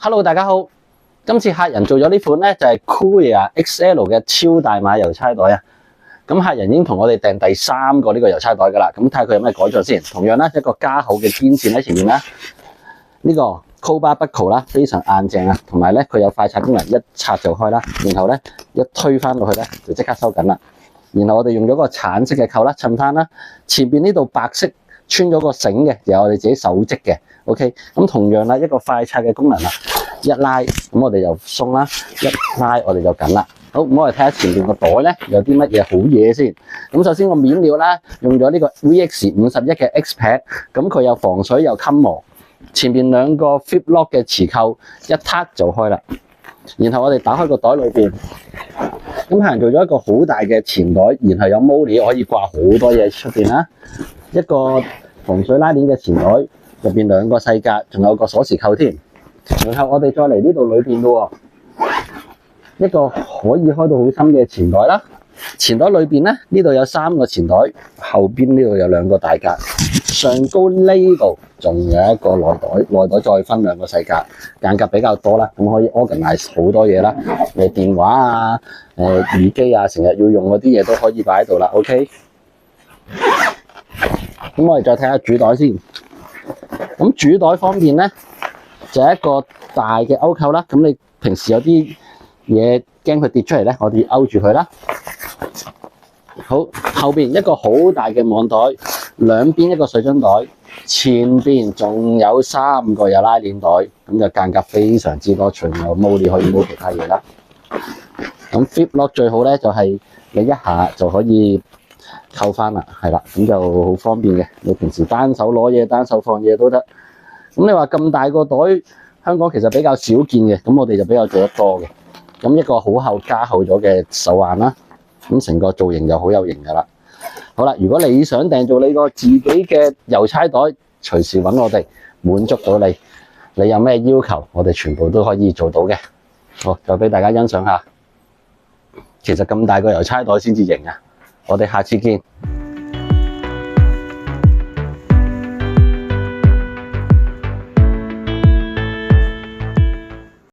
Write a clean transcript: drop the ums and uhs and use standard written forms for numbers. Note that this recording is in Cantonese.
Hello， 大家好。今次客人做咗呢款咧，就係 Coolia XL 嘅超大碼郵差袋啊。咁客人已經同我哋訂第3個呢個郵差袋噶啦。咁睇下佢有咩改進先。同樣啦，一個加厚嘅肩線喺前面啦。呢個 Cobra Buckle 啦，非常硬淨啊。同埋咧，佢有快拆功能，一拆就開啦。然後咧，一推翻落去咧，就即刻收緊啦。然後我哋用咗個橙色嘅扣啦，襯翻啦。前邊呢度白色穿咗個繩嘅，又係我哋自己手織嘅。OK， 咁同樣啦，一個快拆嘅功能啦。一拉咁我哋就鬆啦，一拉我哋就緊啦。好，咁我哋睇下前邊個袋咧有啲乜嘢好嘢先。咁首先個面料啦，用咗呢個 VX51嘅 X Pad， 咁佢有防水又襟磨。前邊2個 Flip Lock 嘅磁扣，一撻就開啦。然後我哋打開個袋裏邊，咁客人做咗一個好大嘅前袋，然後有 Molly 可以掛好多嘢出邊啦。一個防水拉鏈嘅前袋，入邊2個細格，仲有個鎖匙扣添。然後我哋再嚟呢度裏邊咯，一個可以開到好深嘅前袋啦。前袋裏邊咧，呢度有3個前袋，後邊呢度有2個大格，上高呢度仲有一個內袋，內袋再分2個細格，間隔比較多啦，咁可以 organize 好多嘢啦，電話啊、耳機啊，成日要用嗰啲嘢都可以擺喺度啦。OK， 咁我哋再睇下主袋先。咁主袋方面咧，就係一個大嘅勾扣啦。咁你平時有啲嘢驚佢跌出嚟咧，我哋勾住佢啦。好，後邊一個好大嘅網袋，兩邊一個水樽袋，前邊仲有3個有拉鏈袋，咁就間隔非常之多，除有 Molly 可以 move 其他嘢啦。咁 Flip Lock 最好咧，就係你一下就可以扣翻啦，係啦，咁就好方便嘅。你平時單手攞嘢、單手放嘢都得。咁你話咁大個袋，香港其實比較少見嘅，咁我哋就比較做得多嘅。咁一個好厚加厚咗嘅手環啦，咁成個造型又好有型噶啦。好啦，如果你想訂做你個自己嘅郵差袋，隨時揾我哋，滿足到你。你有咩要求，我哋全部都可以做到嘅。好，就俾大家欣賞下。其實咁大個郵差袋先至型啊！我哋下次見。